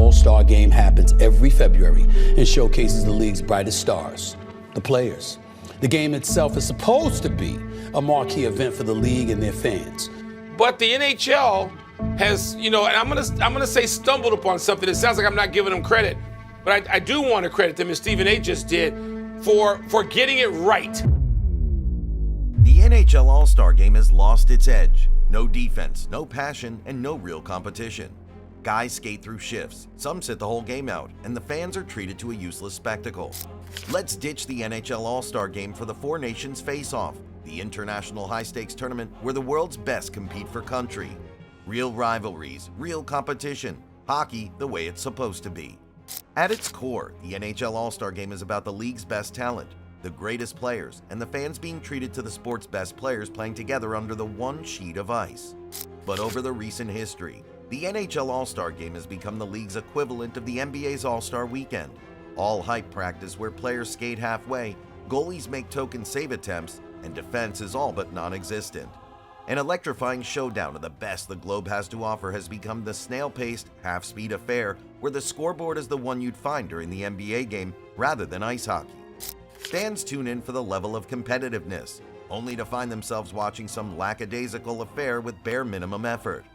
All-Star Game happens every February and showcases the league's brightest stars, the players. The game itself is supposed to be a marquee event for the league and their fans. But the NHL has, and I'm gonna say stumbled upon something. It sounds like I'm not giving them credit, but I do want to credit them, as Stephen A. just did, for getting it right. The NHL All-Star Game has lost its edge. No defense, no passion, and no real competition. Guys skate through shifts, some sit the whole game out, and the fans are treated to a useless spectacle. Let's ditch the NHL All-Star Game for the Four Nations Face-Off, the international high-stakes tournament where the world's best compete for country. Real rivalries, real competition, hockey the way it's supposed to be. At its core, the NHL All-Star Game is about the league's best talent, the greatest players, and the fans being treated to the sport's best players playing together under the one sheet of ice. But over the recent history, the NHL All-Star Game has become the league's equivalent of the NBA's All-Star Weekend. All hype practice where players skate halfway, goalies make token save attempts, and defense is all but non-existent. An electrifying showdown of the best the globe has to offer has become the snail-paced, half-speed affair where the scoreboard is the one you'd find during the NBA game rather than ice hockey. Fans tune in for the level of competitiveness, only to find themselves watching some lackadaisical affair with bare minimum effort.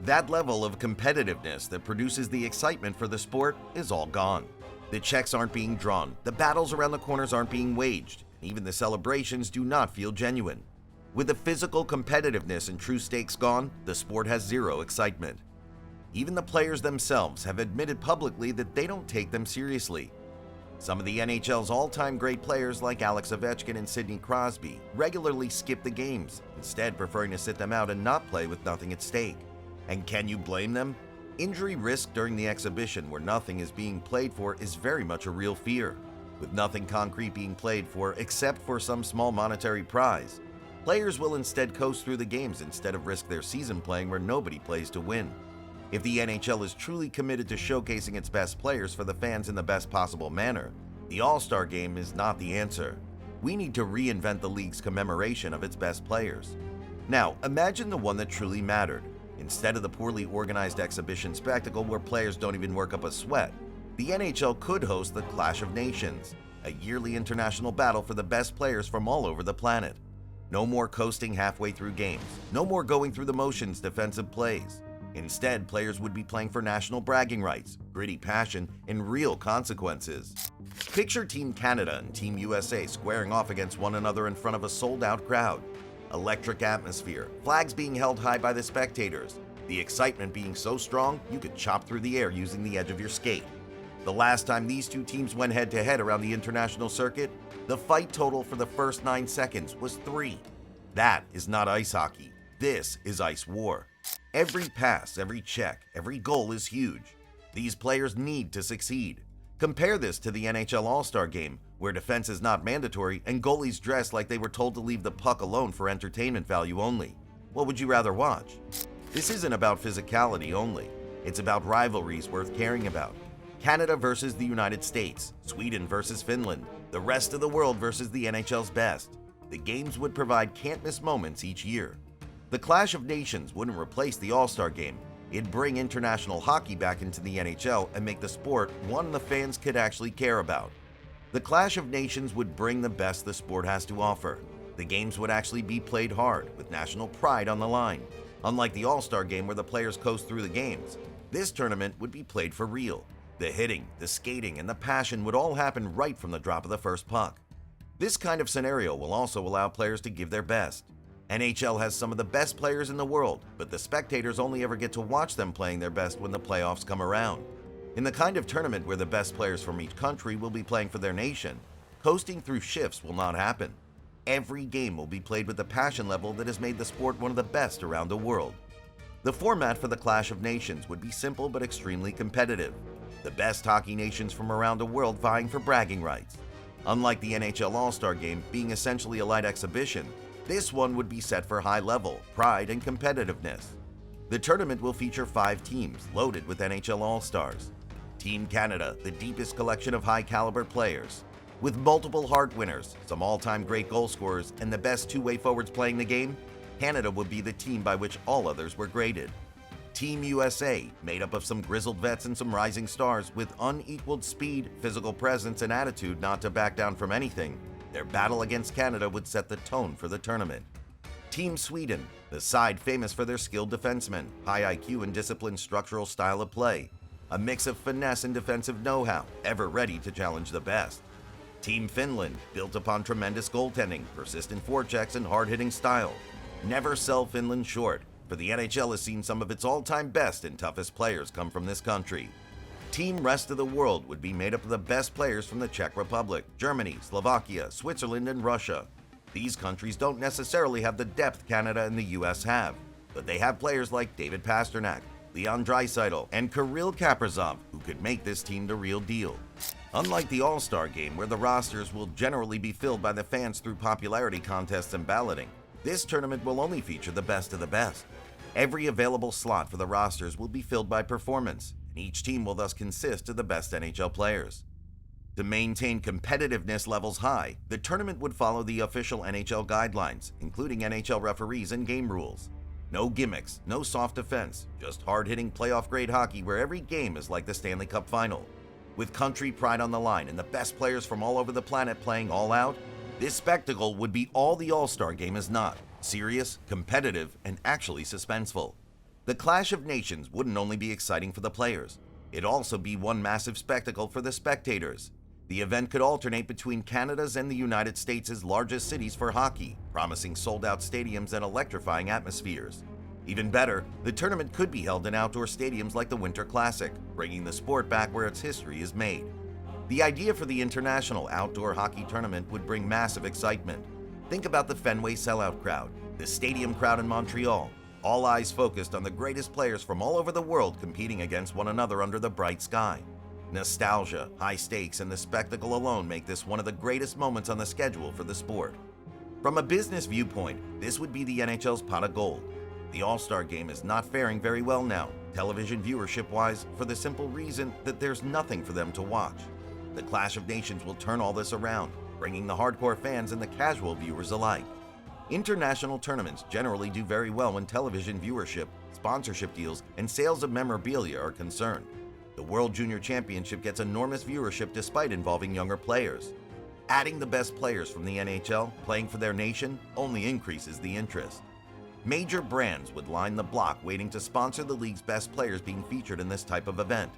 That level of competitiveness that produces the excitement for the sport is all gone. The checks aren't being drawn, the battles around the corners aren't being waged, and even the celebrations do not feel genuine. With the physical competitiveness and true stakes gone, the sport has zero excitement. Even the players themselves have admitted publicly that they don't take them seriously. Some of the NHL's all-time great players like Alex Ovechkin and Sidney Crosby regularly skip the games, instead preferring to sit them out and not play with nothing at stake. And can you blame them? Injury risk during the exhibition where nothing is being played for is very much a real fear. With nothing concrete being played for except for some small monetary prize, players will instead coast through the games instead of risk their season playing where nobody plays to win. If the NHL is truly committed to showcasing its best players for the fans in the best possible manner, the All-Star Game is not the answer. We need to reinvent the league's commemoration of its best players. Now, imagine the one that truly mattered. Instead of the poorly organized exhibition spectacle where players don't even work up a sweat, the NHL could host the Clash of Nations, a yearly international battle for the best players from all over the planet. No more coasting halfway through games, no more going through the motions defensive plays. Instead, players would be playing for national bragging rights, gritty passion, and real consequences. Picture Team Canada and Team USA squaring off against one another in front of a sold-out crowd. Electric atmosphere, flags being held high by the spectators, the excitement being so strong you could chop through the air using the edge of your skate. The last time these two teams went head-to-head around the international circuit, the fight total for the first 9 seconds was 3. That is not ice hockey. This is ice war. Every pass, every check, every goal is huge. These players need to succeed. Compare this to the NHL All-Star Game, where defense is not mandatory and goalies dress like they were told to leave the puck alone for entertainment value only. What would you rather watch? This isn't about physicality only. It's about rivalries worth caring about. Canada versus the United States, Sweden versus Finland, the rest of the world versus the NHL's best. The games would provide can't-miss moments each year. The Clash of Nations wouldn't replace the All-Star Game. It'd bring international hockey back into the NHL and make the sport one the fans could actually care about. The Clash of Nations would bring the best the sport has to offer. The games would actually be played hard, with national pride on the line. Unlike the All-Star Game where the players coast through the games, this tournament would be played for real. The hitting, the skating, and the passion would all happen right from the drop of the first puck. This kind of scenario will also allow players to give their best. NHL has some of the best players in the world, but the spectators only ever get to watch them playing their best when the playoffs come around. In the kind of tournament where the best players from each country will be playing for their nation, coasting through shifts will not happen. Every game will be played with the passion level that has made the sport one of the best around the world. The format for the Clash of Nations would be simple but extremely competitive. The best hockey nations from around the world vying for bragging rights. Unlike the NHL All-Star Game being essentially a light exhibition, this one would be set for high level, pride, and competitiveness. The tournament will feature 5 teams loaded with NHL All-Stars. Team Canada, the deepest collection of high-caliber players. With multiple Hart winners, some all-time great goal scorers, and the best two-way forwards playing the game, Canada would be the team by which all others were graded. Team USA, made up of some grizzled vets and some rising stars with unequaled speed, physical presence, and attitude not to back down from anything, their battle against Canada would set the tone for the tournament. Team Sweden, the side famous for their skilled defensemen, high IQ and disciplined structural style of play, a mix of finesse and defensive know-how, ever ready to challenge the best. Team Finland, built upon tremendous goaltending, persistent forechecks, and hard-hitting style. Never sell Finland short, for the NHL has seen some of its all-time best and toughest players come from this country. Team Rest of the World would be made up of the best players from the Czech Republic, Germany, Slovakia, Switzerland, and Russia. These countries don't necessarily have the depth Canada and the US have, but they have players like David Pastrnak, Leon Draisaitl, and Kirill Kaprizov who could make this team the real deal. Unlike the All-Star Game, where the rosters will generally be filled by the fans through popularity contests and balloting, this tournament will only feature the best of the best. Every available slot for the rosters will be filled by performance, and each team will thus consist of the best NHL players. To maintain competitiveness levels high, the tournament would follow the official NHL guidelines, including NHL referees and game rules. No gimmicks, no soft defense, just hard-hitting playoff-grade hockey where every game is like the Stanley Cup Final. With country pride on the line and the best players from all over the planet playing all out, this spectacle would be all the All-Star Game is not: serious, competitive, and actually suspenseful. The Clash of Nations wouldn't only be exciting for the players, it'd also be one massive spectacle for the spectators. The event could alternate between Canada's and the United States' largest cities for hockey, promising sold-out stadiums and electrifying atmospheres. Even better, the tournament could be held in outdoor stadiums like the Winter Classic, bringing the sport back where its history is made. The idea for the International Outdoor Hockey Tournament would bring massive excitement. Think about the Fenway sellout crowd, the stadium crowd in Montreal, all eyes focused on the greatest players from all over the world competing against one another under the bright sky. Nostalgia, high stakes, and the spectacle alone make this one of the greatest moments on the schedule for the sport. From a business viewpoint, this would be the NHL's pot of gold. The All-Star Game is not faring very well now, television viewership-wise, for the simple reason that there's nothing for them to watch. The Clash of Nations will turn all this around, bringing the hardcore fans and the casual viewers alike. International tournaments generally do very well when television viewership, sponsorship deals, and sales of memorabilia are concerned. The World Junior Championship gets enormous viewership despite involving younger players. Adding the best players from the NHL playing for their nation only increases the interest. Major brands would line the block waiting to sponsor the league's best players being featured in this type of event.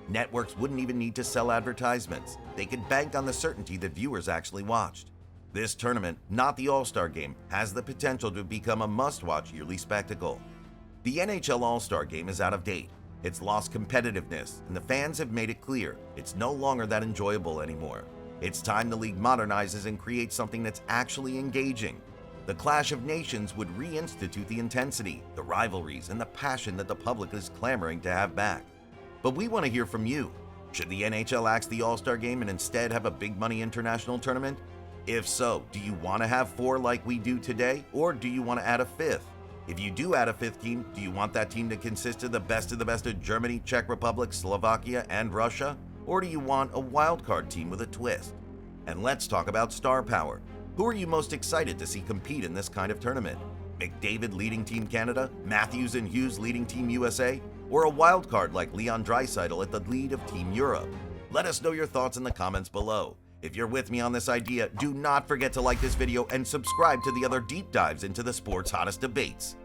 Networks wouldn't even need to sell advertisements. They could bank on the certainty that viewers actually watched. This tournament, not the All-Star Game, has the potential to become a must-watch yearly spectacle. The NHL All-Star Game is out of date. It's lost competitiveness, and the fans have made it clear it's no longer that enjoyable anymore. It's time the league modernizes and creates something that's actually engaging. The Clash of Nations would reinstitute the intensity, the rivalries, and the passion that the public is clamoring to have back. But we want to hear from you. Should the NHL axe the All-Star Game and instead have a big-money international tournament? If so, do you want to have 4 like we do today, or do you want to add a 5th? If you do add a 5th team, do you want that team to consist of the best of Germany, Czech Republic, Slovakia, and Russia? Or do you want a wildcard team with a twist? And let's talk about star power. Who are you most excited to see compete in this kind of tournament? McDavid leading Team Canada, Matthews and Hughes leading Team USA, or a wildcard like Leon Draisaitl at the lead of Team Europe? Let us know your thoughts in the comments below. If you're with me on this idea, do not forget to like this video and subscribe to the other deep dives into the sport's hottest debates.